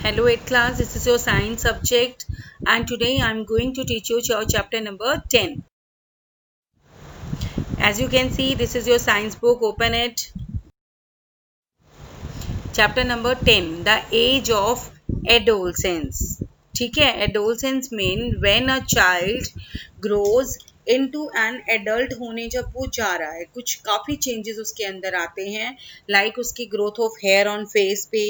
Hello 8th class, this is your science subject and today I am going to teach you your chapter number 10. As you can see, this is your science book, open it. Chapter number 10, the age of adolescence. ठीक है, adolescence mean when a child grows into an adult होने जब वो जा रहा है, कुछ काफ़ी चेंजेस उसके अंदर आते हैं, लाइक उसकी growth of hair on face पे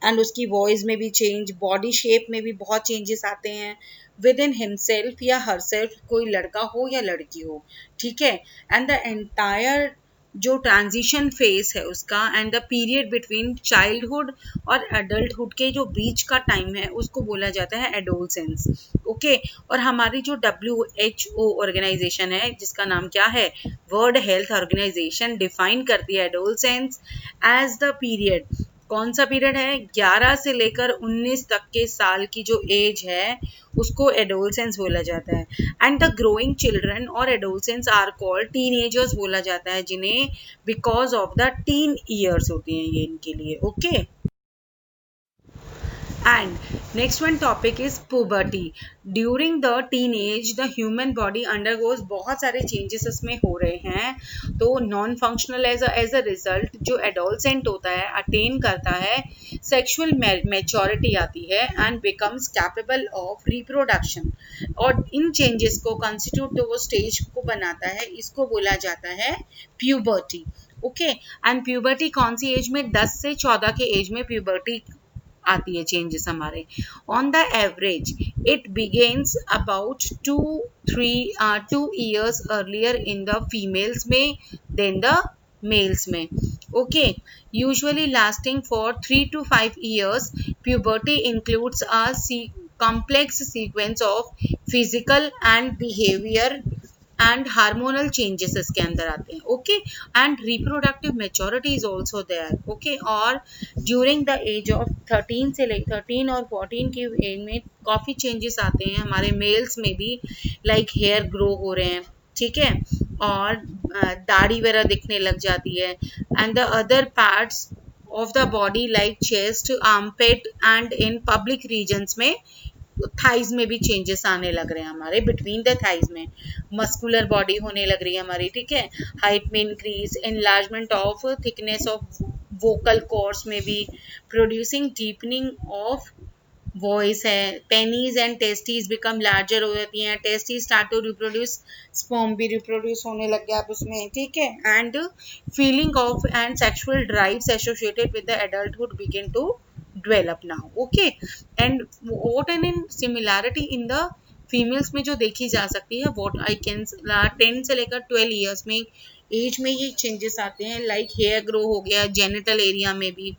एंड उसकी वॉइस में भी चेंज, बॉडी शेप में भी बहुत चेंजेस आते हैं विद इन हिमसेल्फ या हरसेल्फ, कोई लड़का हो या लड़की हो, ठीक है. एंड द एंटायर जो ट्रांजिशन फेज है उसका and the period between childhood और एडल्टहुड के जो बीच का टाइम है उसको बोला जाता है एडोलसेंस. ओके, और हमारी जो WHO ऑर्गेनाइजेशन है जिसका नाम क्या है, वर्ल्ड हेल्थ ऑर्गेनाइजेशन, डिफाइन करती है एडोलसेंस एज द पीरियड. कौन सा पीरियड है, 11 से लेकर 19 तक के साल की जो एज है उसको एडोलसेंस बोला जाता है. एंड द ग्रोइंग चिल्ड्रन और एडोलसेंस आर कॉल्ड टीनेजर्स बोला जाता है, जिन्हें because of the tin years होती हैं ये इनके लिए. Okay, and next one topic is puberty. During the teenage the human body undergoes, बहुत सारे changes इसमें हो रहे हैं. तो non functional as a result जो एडोलसेंट होता है अटेन करता है सेक्सुअल मैच्योरिटी आती है and becomes capable of reproduction. और इन चेंजेस को कंस्टिट्यूट जो वो स्टेज को बनाता है इसको बोला जाता है प्यूबर्टी. ओके, एंड प्यूबर्टी कौन सी एज में, 10 से 14 के एज में प्यूबर्टी आती है चेंजेस हमारे. On the average it begins about 2 years earlier in the females में देन द मेल्स में. Okay, usually lasting for 3 to 5 years. Puberty includes a complex sequence of physical and behavior and hormonal changes इसके अंदर आते हैं. Okay, and reproductive maturity is also there. Okay, और during the age of 13 से 13 और 14 की as में काफ़ी चेंजेस आते हैं हमारे मेल्स में भी, लाइक हेयर ग्रो हो रहे हैं, ठीक है, और दाढ़ी वगैरह दिखने लग जाती है. And the other parts of the body like chest, armpit and in pubic regions में थाइज में भी चेंजेस आने लग रहे हैं हमारे, बिटवीन द थाइज में मस्कुलर बॉडी होने लग रही है हमारी, ठीक है. हाइट में increase, enlargement of thickness of vocal cords में भी, प्रोड्यूसिंग डीपनिंग ऑफ वॉइस है. Penis and testes become larger हो जाती हैं, testes start to reproduce, sperm भी रिप्रोड्यूस होने लग गया आप उसमें, ठीक है. And feeling of and sexual drives associated with the adulthood begin to develop now. Okay, and what an in similarity in the females में जो देखी जा सकती है, what I can 10 से लेकर 12 years में एज में ये चेंजेस आते हैं, लाइक हेयर ग्रो हो गया, जेनिटल एरिया में भी,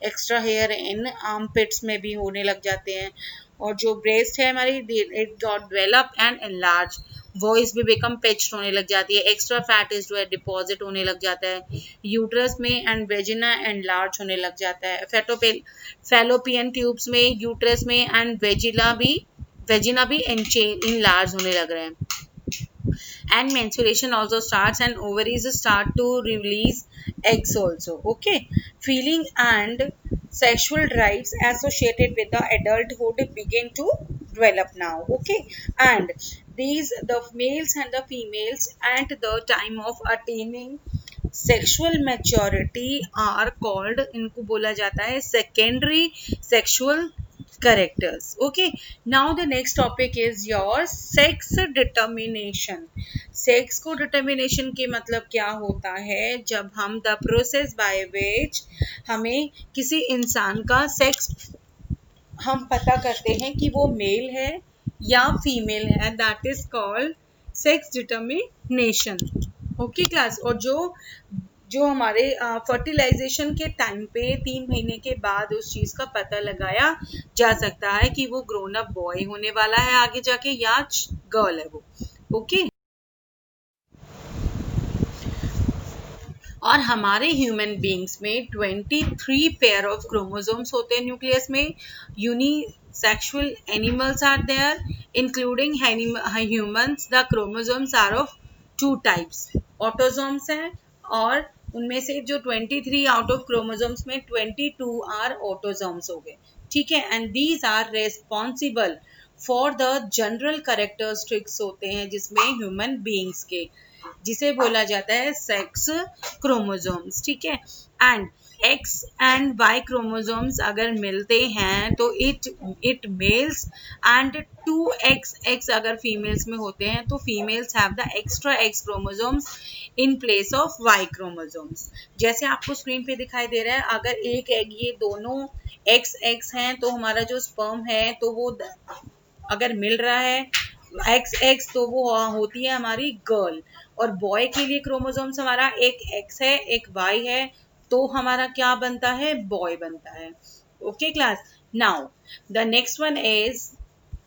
एक्स्ट्रा हेयर इन आर्मपिट्स में भी होने लग जाते हैं, और जो ब्रेस्ट है हमारी it got develop and enlarge, voice भी बिकम पिच्ड होने लग जाती है, एक्स्ट्रा फैट इज जो है डिपॉजिट होने लग जाता है यूट्रस में, एंड वेजिना एनलार्ज होने लग जाता है, फैलोपियन ट्यूब्स में, यूट्रस में, एंड वेजिना भी इनलार्ज होने लग रहे हैं. And menstruation also starts and ovaries start to release eggs also. Okay, feeling and sexual drives associated with the adulthood begin to develop now. Okay, and these the males and the females at the time of attaining sexual maturity are called, इनको बोला जाता है secondary sexual characters. Okay, now the next topic is your sex determination. Sex को determination के मतलब क्या होता है, जब हम द प्रोसेस बाय विच हमें किसी इंसान का सेक्स हम पता करते हैं कि वो मेल है या फीमेल है, that is called sex determination. Okay class, और जो हमारे फर्टिलाइजेशन के टाइम पे 3 महीने के बाद उस चीज़ का पता लगाया जा सकता है कि वो ग्रोन अप बॉय होने वाला है आगे जाके या गर्ल है वो. ओके, और हमारे ह्यूमन बींग्स में 23 पेयर ऑफ क्रोमोसोम्स होते हैं न्यूक्लियस में. Unisexual animals are there including humans. The chromosomes are of 2 types, autosomes हैं और उनमें से जो 23 आउट ऑफ क्रोमोसोम्स में 22 आर ऑटोसोम्स हो गए, ठीक है। And these are responsible for the general characteristics होते हैं जिसमें ह्यूमन बीइंग्स के, जिसे बोला जाता है सेक्स क्रोमोसोम्स, ठीक है। And X and Y chromosomes अगर मिलते हैं तो इट मेल्स एंड 2XX अगर फीमेल्स में होते हैं तो females have the extra X chromosomes in place of Y chromosomes. जैसे आपको स्क्रीन पे दिखाई दे रहा है, अगर एक एग ये दोनों XX हैं तो हमारा जो स्पर्म है तो वो अगर मिल रहा है XX तो वो होती है हमारी गर्ल, और बॉय के लिए क्रोमोसोम्स हमारा एक X है एक Y है तो हमारा क्या बनता है, बॉय बनता है। Okay class, now the next one is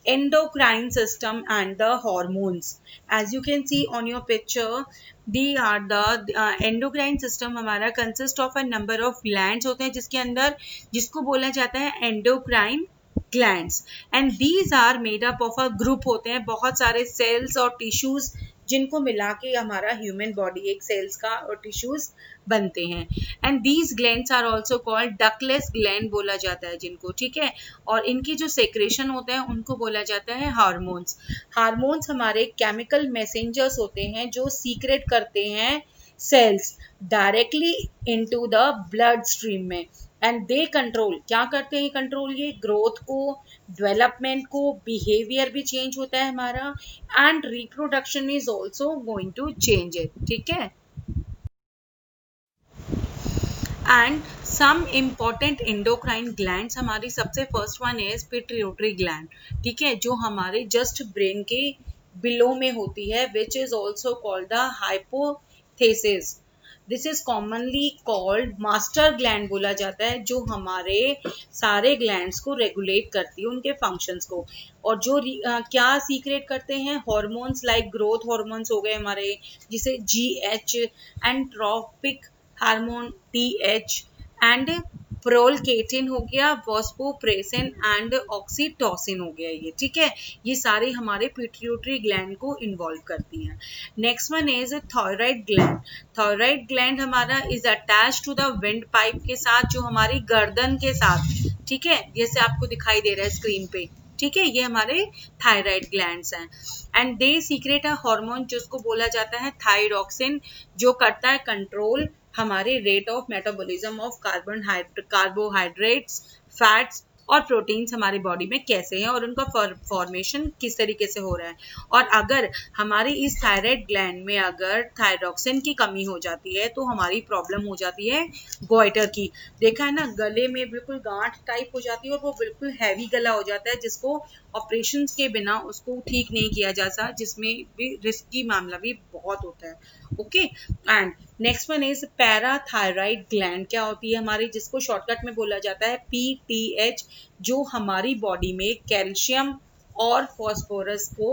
endocrine system and the hormones. As you can see on your picture, they are the endocrine system हमारा consist of a number of glands होते हैं जिसके अंदर, जिसको बोला जाता है endocrine glands, and these are made up of a group होते हैं बहुत सारे cells और tissues जिनको मिला के हमारा ह्यूमन बॉडी एक सेल्स का और टिश्यूज बनते हैं। And these glands are also called ductless gland बोला जाता है जिनको, ठीक है। और इनकी जो सेक्रेशन होते हैं उनको बोला जाता है हार्मोन्स। हार्मोन्स हमारे केमिकल मैसेंजर्स होते हैं जो सीक्रेट करते हैं cells directly into the blood stream में, एंड दे कंट्रोल, क्या करते हैं कंट्रोल, ये ग्रोथ को, डेवलपमेंट को, बिहेवियर भी चेंज होता है हमारा, and reproduction is also going to change it, ठीक है। And some important endocrine glands हमारी, सबसे first one is pituitary gland, ठीक है, जो हमारे जस्ट ब्रेन के बिलो में होती है, which is also called the hypothesis. This is commonly called master gland बोला जाता है, जो हमारे सारे ग्लैंड्स को रेगुलेट करती है, उनके फंक्शंस को, और जो क्या सीक्रेट करते हैं, हॉर्मोन्स लाइक ग्रोथ हॉर्मोन्स हो गए हमारे, जिसे GH, entropic hormone TH, and prolactin हो गया, वॉस्पोप्रेसिन एंड ऑक्सीटोसिन हो गया ये, ठीक है। ये सारे हमारे पिट्यूटरी ग्लैंड को इन्वॉल्व करती हैं। Next one is thyroid gland. Thyroid gland हमारा is attach to the windpipe के साथ, जो हमारी गर्दन के साथ, ठीक है, जैसे आपको दिखाई दे रहा है स्क्रीन पे, ठीक है, ये हमारे थायराइड ग्लैंड्स हैं। And they secret a hormone जिसको बोला जाता है थायरॉक्सिन, जो करता है कंट्रोल हमारे rate of metabolism of carbohydrates, fats और प्रोटीन्स हमारी बॉडी में कैसे हैं और उनका फॉर्मेशन किस तरीके से हो रहा है। और अगर हमारी इस थायराइड ग्लैंड में अगर थायरॉक्सिन की कमी हो जाती है तो हमारी प्रॉब्लम हो जाती है गोइटर की। देखा है ना, गले में बिल्कुल गांठ टाइप हो जाती है और वो बिल्कुल हैवी गला हो जाता है, जिसको ऑपरेशंस के बिना उसको ठीक नहीं किया जा सकता, जिसमें भी रिस्की मामला भी बहुत होता है। Okay, and next one is parathyroid gland. क्या होती है हमारी, जिसको शॉर्टकट में बोला जाता है PTH, जो हमारी बॉडी में कैल्शियम और फॉस्फोरस को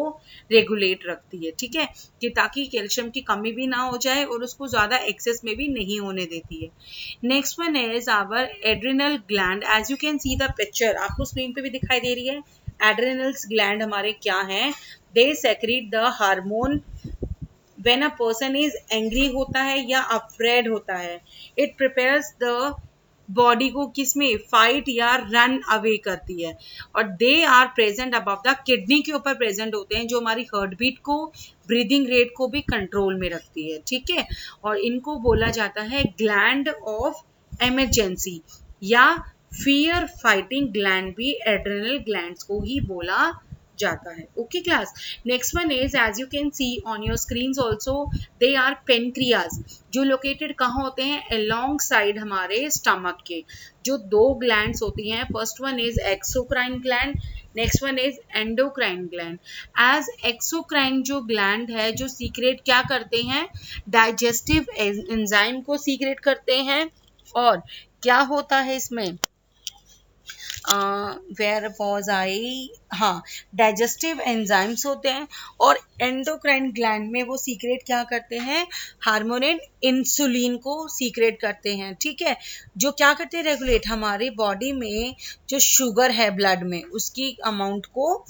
रेगुलेट रखती है, ठीक है, कि ताकि कैल्शियम की कमी भी ना हो जाए और उसको ज्यादा एक्सेस में भी नहीं होने देती है। Next one is our adrenal gland. As you can see the picture, आपको स्क्रीन पे भी दिखाई दे रही है। एड्रिनल्स ग्लैंड हमारे क्या हैं, they secrete the hormone when a person is angry होता है या afraid होता है, it prepares the बॉडी को किसमें, फाइट या रन अवे करती है, और they are present above the kidney के ऊपर प्रेजेंट होते हैं, जो हमारी हार्ट बीट को, ब्रीदिंग रेट को भी कंट्रोल में रखती है, ठीक है। और इनको बोला जाता है ग्लैंड ऑफ इमरजेंसी या फियर फाइटिंग ग्लैंड, भी एड्रिनल ग्लैंड्स को ही बोला जाता है। Okay class, next one is, as you can see on your screens also, they are pancreas, जो लोकेटेड कहाँ होते हैं, अलोंग साइड हमारे स्टमक के। जो दो ग्लैंड्स होती हैं, first one is exocrine gland, next one is endocrine gland. As exocrine जो ग्लैंड है, जो सीक्रेट क्या करते हैं, डाइजेस्टिव एंजाइम को सीक्रेट करते हैं, और क्या होता है इसमें, वेयर वॉज आई, हाँ, डाइजेस्टिव एंजाइम्स होते हैं। और एंडोक्राइन ग्लैंड में वो सीक्रेट क्या करते हैं, हार्मोन इंसुलिन को सीक्रेट करते हैं, ठीक है, जो क्या करते हैं, रेगुलेट हमारी बॉडी में जो शुगर है ब्लड में उसकी अमाउंट को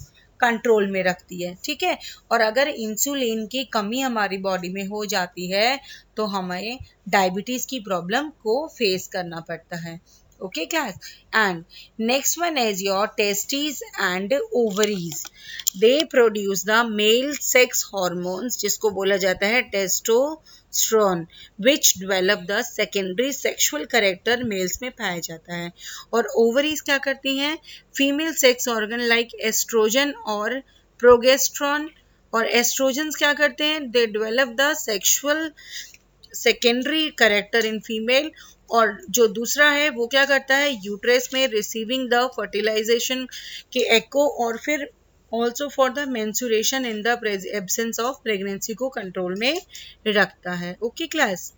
कंट्रोल में रखती है, ठीक है। और अगर इंसुलिन की कमी हमारी बॉडी में हो जाती है तो हमें डायबिटीज की प्रॉब्लम को फेस करना पड़ता है। Okay class, and next one is your testes and ovaries. They produce the male sex hormones जिसको बोला जाता है testosterone, which develop the secondary sexual character males में पाया जाता है। और ovaries क्या करती हैं? Female sex organ like estrogen और progesterone। और एस्ट्रोजन्स क्या करते हैं? They develop the sexual secondary character in female. और जो दूसरा है वो क्या करता है? यूट्रस में रिसीविंग द फर्टिलाइजेशन के एको और फिर also for the mensuration in the absence of pregnancy को कंट्रोल में रखता है। Okay class.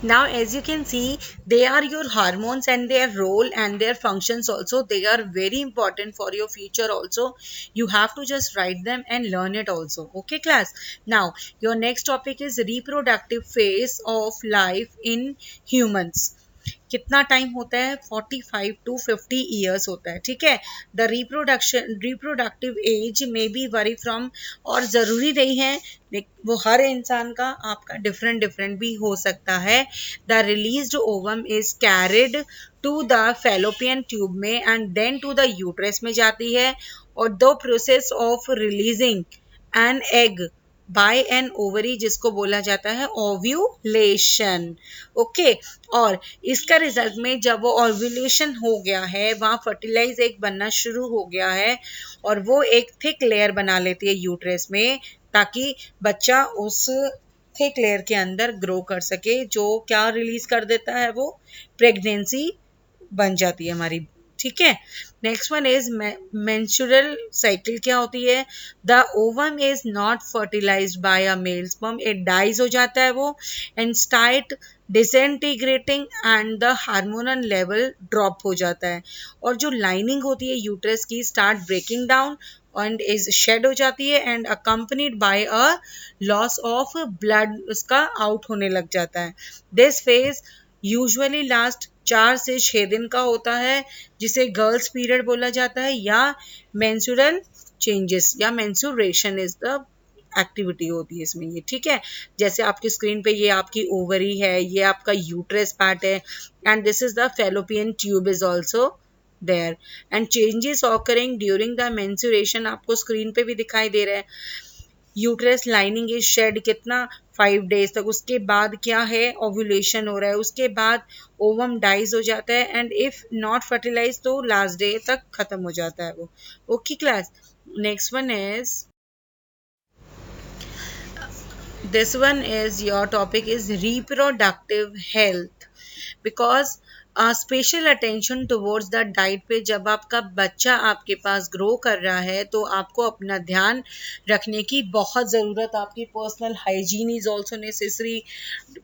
Now as you can see, they are your hormones and their role and their functions also, they are very important for your future also. You have to just write them and learn it also. Okay class. Now your next topic is reproductive phase of life in humans. कितना time होता है? 45 to 50 years होता है, ठीक है। The reproductive age में B worry from, और ज़रूरी नहीं है वो हर इंसान का, आपका डिफरेंट भी हो सकता है। The released ovum is carried to the fallopian tube में and then to the uterus में जाती है। और the process of releasing an egg by an ovary जिसको बोला जाता है ओव्यूलेशन। ओके, और इसका रिजल्ट में जब वो ओव्यूलेशन हो गया है, वहाँ फर्टिलाइज एग बनना शुरू हो गया है और वो एक थिक लेयर बना लेती है यूट्रस में, ताकि बच्चा उस थिक लेयर के अंदर ग्रो कर सके, जो क्या रिलीज कर देता है? वो प्रेगनेंसी बन जाती है हमारी, ठीक है। Next one is menstrual cycle क्या होती है? The ovum is not fertilized by a male sperm, it dies हो जाता है वो and start disintegrating and the hormonal level drop हो जाता है। और जो लाइनिंग होती है यूट्रस की start breaking down and is shed हो जाती है and accompanied by a loss of blood, उसका आउट होने लग जाता है। दिस फेज यूजुअली लास्ट 4 से 6 दिन का होता है, जिसे गर्ल्स पीरियड बोला जाता है या मेंस्ट्रुअल चेंजेस या मेंस्ट्रुएशन इज द एक्टिविटी होती है इसमें ये, ठीक है। जैसे आपकी स्क्रीन पे ये आपकी ओवरी है, ये आपका यूट्रस पार्ट है and this is the fallopian tube is also there and changes occurring during the menstruation आपको स्क्रीन पे भी दिखाई दे रहा है। यूट्रस लाइनिंग इज शेड कितना? 5 डेज तक। उसके बाद क्या है? ओव्यूलेशन हो रहा है, उसके बाद ओवम डाइज हो जाता है एंड इफ नॉट फर्टिलाइज तो लास्ट डे तक खत्म हो जाता है वो। Okay class, next one is this one is your topic is reproductive health, because special attention towards the diet पे, जब आपका बच्चा आपके पास ग्रो कर रहा है तो आपको अपना ध्यान रखने की बहुत ज़रूरत। आपकी personal hygiene is also necessary,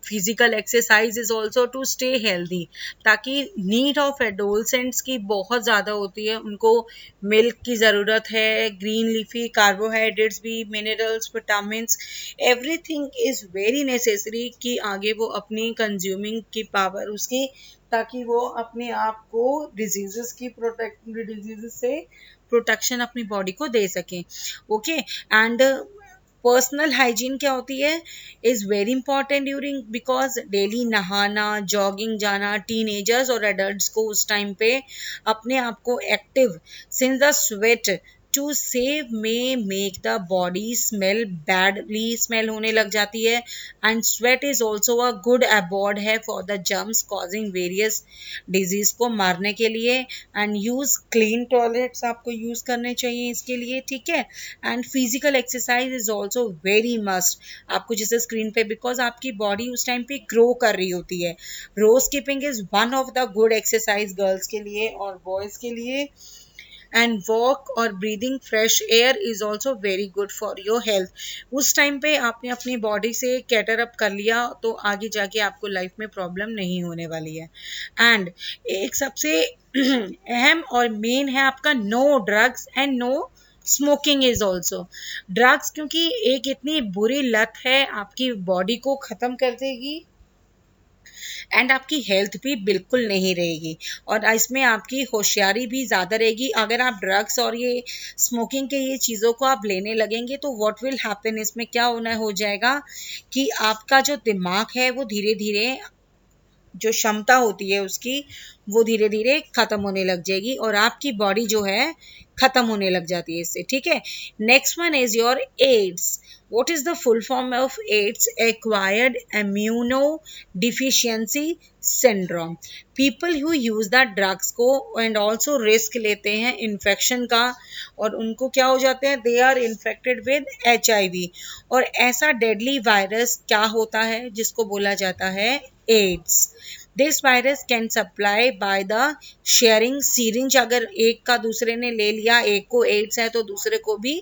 physical exercise is also to stay healthy, ताकि नीड ऑफ एडोलसेंट्स की बहुत ज़्यादा होती है। उनको मिल्क की ज़रूरत है, ग्रीन लीफी कार्बोहाइड्रेट्स भी, minerals, vitamins, everything is very necessary कि आगे वो अपनी कंज्यूमिंग की पावर उसकी, ताकि वो अपने आप को डिजीजेस से प्रोटेक्शन अपनी बॉडी को दे सकें। ओके, एंड पर्सनल हाइजीन क्या होती है? Is very important during, because daily नहाना, जॉगिंग जाना, टीनेजर्स और एडल्ट्स को उस टाइम पे अपने आप को active, since the sweat to save में make the body smell badly, smell होने लग जाती है and sweat is also a good abode है for the germs causing various disease को मारने के लिए। एंड यूज क्लीन टॉयलेट्स आपको यूज करने चाहिए इसके लिए, ठीक है। And physical exercise is also very must आपको, जैसे स्क्रीन पे, बिकॉज आपकी बॉडी उस टाइम पे ग्रो कर रही होती है। रोज skipping is one of the good exercise girls के लिए और बॉयज के लिए। एंड वॉक और breathing fresh air is also very good for your health. उस टाइम पे आपने अपनी बॉडी से कैटर अप कर लिया तो आगे जाके आपको लाइफ में प्रॉब्लम नहीं होने वाली है। एंड एक सबसे अहम और मेन है आपका no drugs and no smoking is also. Drugs क्योंकि एक इतनी बुरी लत है, आपकी बॉडी को ख़त्म कर देगी एंड आपकी हेल्थ भी बिल्कुल नहीं रहेगी, और इसमें आपकी होशियारी भी ज़्यादा रहेगी। अगर आप ड्रग्स और ये स्मोकिंग के ये चीज़ों को आप लेने लगेंगे तो व्हाट विल हैपन, इसमें क्या होना हो जाएगा कि आपका जो दिमाग है वो धीरे धीरे, जो क्षमता होती है उसकी, वो धीरे धीरे खत्म होने लग जाएगी और आपकी बॉडी जो है खत्म होने लग जाती है इससे, ठीक है। Next one is your AIDS. What is the full form of AIDS? Acquired immuno deficiency syndrome. People who use the drugs को एंड ऑल्सो रिस्क लेते हैं इन्फेक्शन का, और उनको क्या हो जाते हैं, they are infected with HIV। और ऐसा डेडली वायरस क्या होता है जिसको बोला जाता है AIDS. This virus can supply by the sharing syringe. अगर एक का दूसरे ने ले लिया, एक को एड्स है तो दूसरे को भी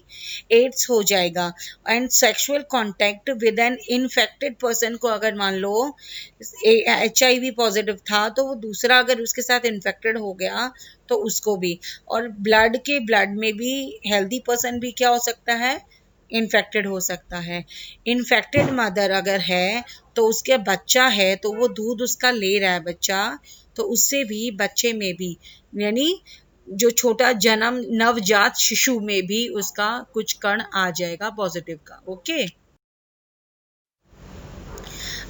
एड्स हो जाएगा। And sexual contact with an infected person को, अगर मान लो HIV पॉजिटिव था तो वो दूसरा अगर उसके साथ इन्फेक्टेड हो गया तो उसको भी। और ब्लड में भी हेल्दी पर्सन भी क्या हो सकता है, इन्फेक्टेड हो सकता है। इन्फेक्टेड मदर अगर है तो उसके बच्चा है तो वो दूध उसका ले रहा है बच्चा, तो उससे भी बच्चे में भी, यानी जो छोटा जन्म नवजात शिशु में भी उसका कुछ कण आ जाएगा पॉजिटिव का, okay.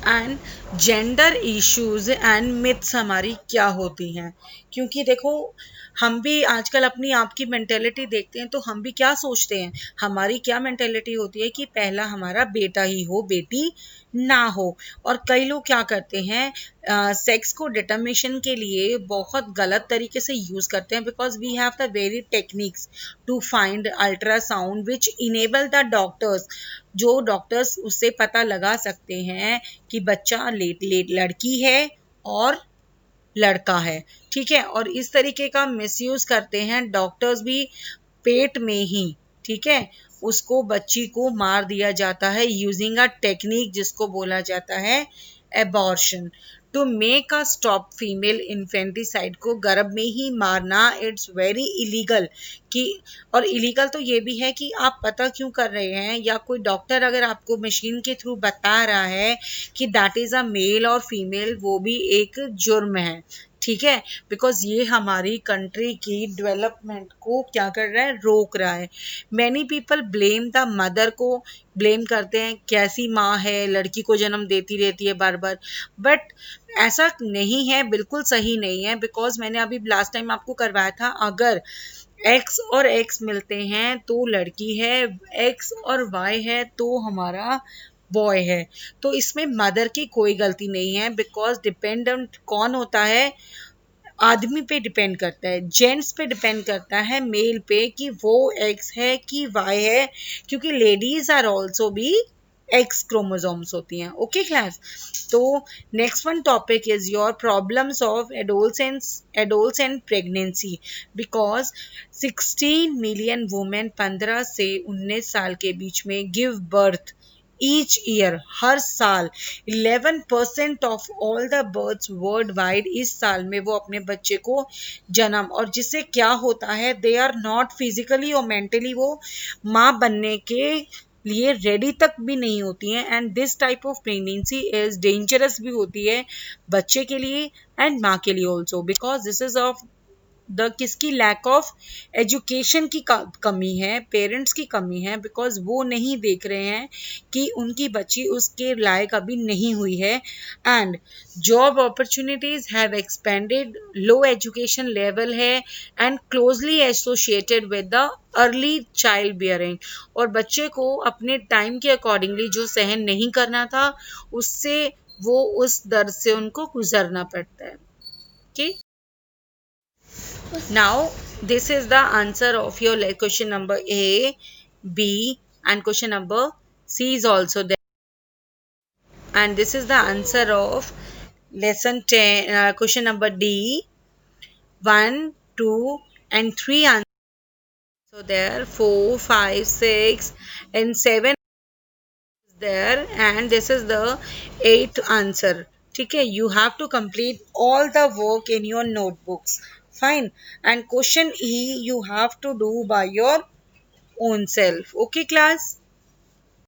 And gender issues and myths हमारी क्या होती हैं, क्योंकि देखो हम भी आजकल अपनी आप की मेंटेलिटी देखते हैं तो हम भी क्या सोचते हैं, हमारी क्या मेंटेलिटी होती है कि पहला हमारा बेटा ही हो, बेटी ना हो। और कई लोग क्या करते हैं, सेक्स को डिटर्मिनेशन के लिए बहुत गलत तरीके से यूज करते हैं, because we have the very techniques to find ultrasound which enable the doctors. जो डॉक्टर्स उससे पता लगा सकते हैं कि बच्चा लड़की है और लड़का है, ठीक है। और इस तरीके का मिसयूज करते हैं डॉक्टर्स भी, पेट में ही, ठीक है, उसको बच्ची को मार दिया जाता है यूजिंग अ टेक्निक जिसको बोला जाता है abortion. To make a stop female infanticide को गर्भ में ही मारना, इट्स वेरी इलीगल। कि और इलीगल तो ये भी है कि आप पता क्यों कर रहे हैं, या कोई डॉक्टर अगर आपको मशीन के थ्रू बता रहा है कि दैट इज अ मेल और फीमेल, वो भी एक जुर्म है, ठीक है। बिकॉज ये हमारी कंट्री की डेवलपमेंट को क्या कर रहा है, रोक रहा है। Many people blame the mother को, ब्लेम करते हैं कैसी माँ है, लड़की को जन्म देती रहती है बार बार, बट ऐसा नहीं है, बिल्कुल सही नहीं है। बिकॉज मैंने अभी लास्ट टाइम आपको करवाया था, अगर एक्स और एक्स मिलते हैं तो लड़की है, एक्स और वाई है तो हमारा बॉय है। तो इसमें मदर की कोई गलती नहीं है, बिकॉज डिपेंडेंट कौन होता है, आदमी पे डिपेंड करता है, जेंट्स पे डिपेंड करता है, मेल पे, कि वो एक्स है कि वाई है, क्योंकि लेडीज आर ऑल्सो भी एक्स क्रोमोसोम्स होती हैं, ओके क्लास। तो next one topic is your problems of adults and pregnancy. Because 16 million women 15 से 19 साल के बीच में गिव बर्थ each year, हर साल 11% of all the births worldwide, इस साल में वो अपने बच्चे को जन्म, और जिससे क्या होता है, दे आर नॉट फिजिकली और मेंटली वो माँ बनने के लिए रेडी तक भी नहीं होती हैं। And this type of pregnancy is dangerous भी होती है बच्चे के लिए एंड माँ के लिए also, because this is of the किसकी लैक ऑफ एजुकेशन की कमी है, पेरेंट्स की कमी है, बिकॉज वो नहीं देख रहे हैं कि उनकी बच्ची उसके लायक अभी नहीं हुई है। And job opportunities have expanded, low education level है and closely associated with the early childbearing. और बच्चे को अपने टाइम के अकॉर्डिंगली जो सहन नहीं करना था, उससे वो उस दर्द से उनको गुजरना पड़ता है, ठीक। Now, this is the answer of your question number A, B, and question number C is also there. And this is the answer of lesson 10, question number D. 1, 2, and 3 answers. So there 4, 5, 6, and 7 is there, and this is the 8th answer. Okay, you have to complete all the work in your notebooks. Fine. And question E you have to do by your own self. Okay class.